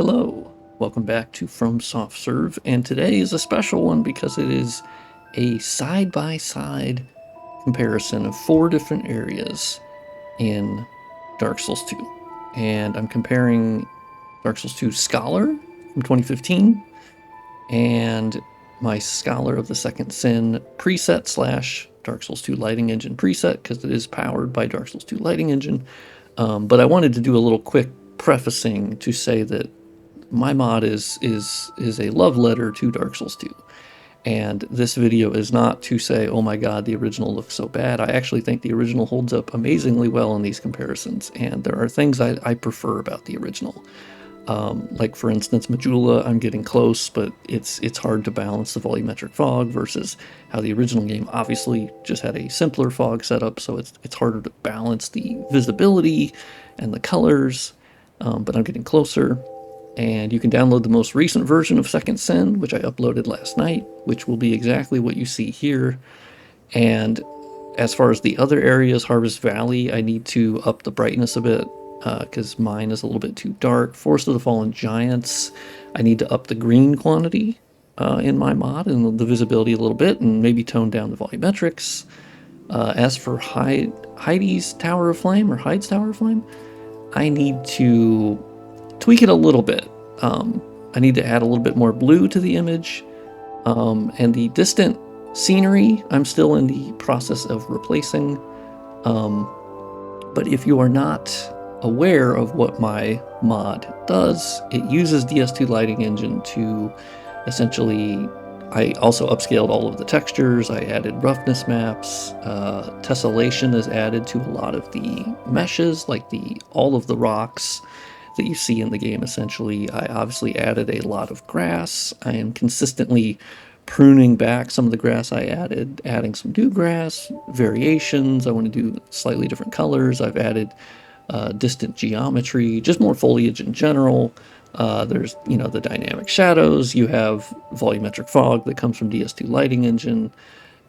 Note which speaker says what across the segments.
Speaker 1: Hello, welcome back to From Soft Serve, and today is a special one because it is a side-by-side comparison of 4 different areas in Dark Souls 2. And I'm comparing Dark Souls 2 Scholar from 2015 and my Scholar of the Second Sin preset slash Dark Souls 2 Lighting Engine preset, because it is powered by Dark Souls 2 Lighting Engine. But I wanted to do a little quick prefacing to say that my mod is a love letter to Dark Souls 2. And this video is not to say, oh my god, the original looks so bad. I actually think the original holds up amazingly well in these comparisons, and there are things I prefer about the original. Like, for instance, Majula, I'm getting close, but it's hard to balance the volumetric fog versus how the original game obviously just had a simpler fog setup, so it's harder to balance the visibility and the colors, but I'm getting closer. And you can download the most recent version of Second Sin, which I uploaded last night, which will be exactly what you see here. And as far as the other areas, Harvest Valley, I need to up the brightness a bit because mine is a little bit too dark. Forest of the Fallen Giants, I need to up the green quantity in my mod and the visibility a little bit, and maybe tone down the volumetrics. As for Heidi's Tower of Flame, or Hyde's Tower of Flame, I need to tweak it a little bit. I need to add a little bit more blue to the image, and the distant scenery I'm still in the process of replacing. But if you are not aware of what my mod does, it uses DS2 Lighting Engine to essentially, I also upscaled all of the textures, I added roughness maps, tessellation is added to a lot of the meshes, like all of the rocks that you see in the game. Essentially, I obviously added a lot of grass. I am consistently pruning back some of the grass I added, adding some new grass, variations. I want to do slightly different colors. I've added distant geometry, just more foliage in general. There's, the dynamic shadows. You have volumetric fog that comes from DS2 Lighting Engine,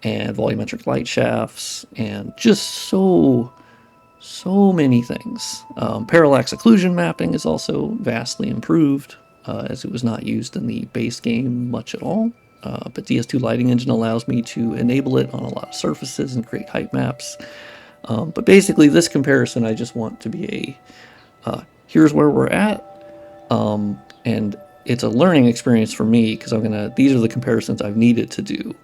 Speaker 1: and volumetric light shafts, and just so many things. Parallax occlusion mapping is also vastly improved, as it was not used in the base game much at all. But DS2 Lighting Engine allows me to enable it on a lot of surfaces and create height maps. But basically, this comparison, I just want to be here's where we're at, and it's a learning experience for me, because these are the comparisons I've needed to do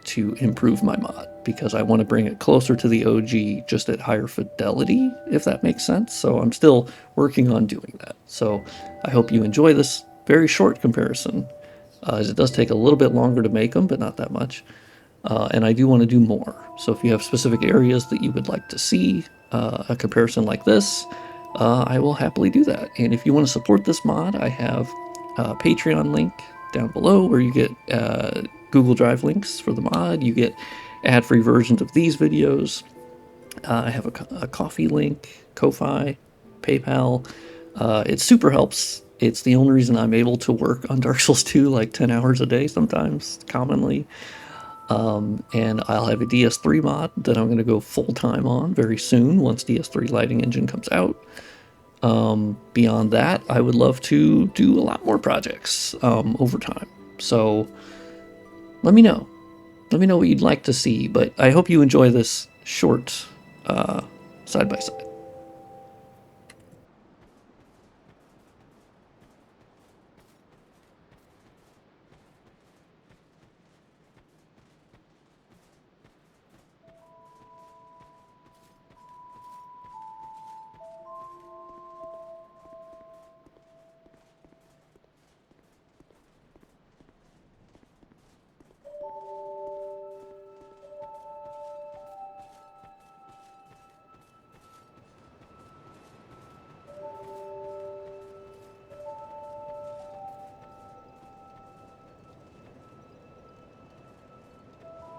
Speaker 1: to improve my mod, because I want to bring it closer to the OG, just at higher fidelity, if that makes sense. So I'm still working on doing that. So I hope you enjoy this very short comparison, as it does take a little bit longer to make them, but not that much. And I do want to do more. So if you have specific areas that you would like to see a comparison like this, I will happily do that. And if you want to support this mod, I have a Patreon link down below, where you get Google Drive links for the mod. You get ad-free versions of these videos. I have a coffee link, Ko-Fi, PayPal. It super helps. It's the only reason I'm able to work on Dark Souls 2 like 10 hours a day sometimes, commonly. And I'll have a DS3 mod that I'm going to go full-time on very soon, once DS3 Lighting Engine comes out. Beyond that, I would love to do a lot more projects over time. So let me know. Let me know what you'd like to see, but I hope you enjoy this short side-by-side.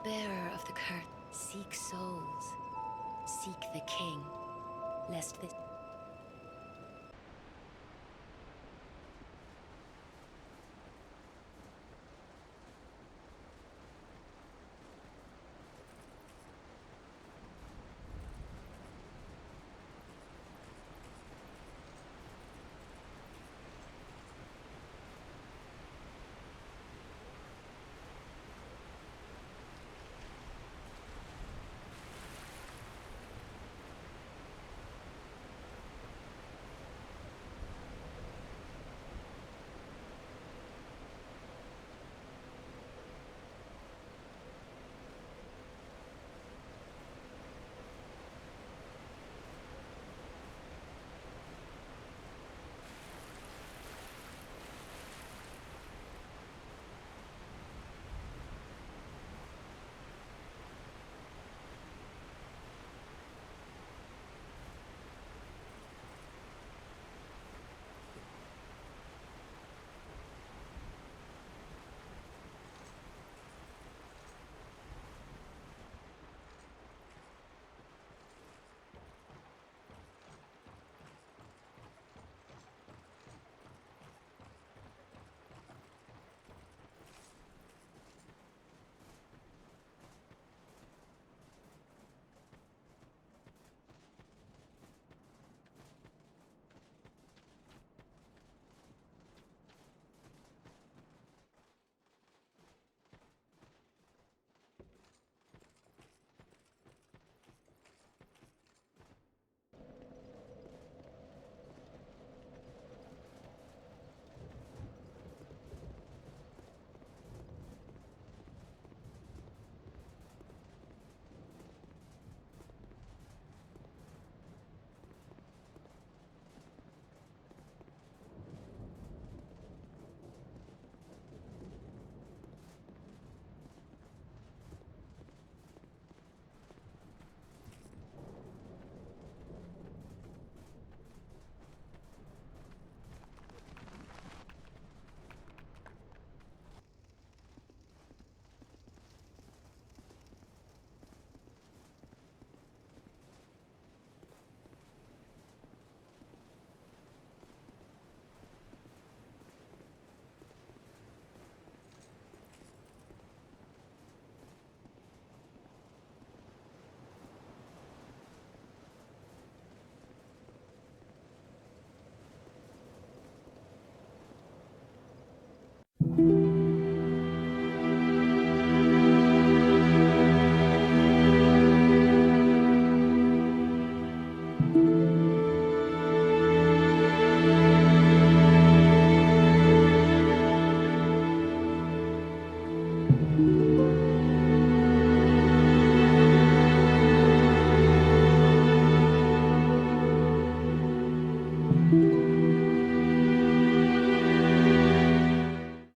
Speaker 2: Bearer of the curse, seek souls, seek the king, lest this...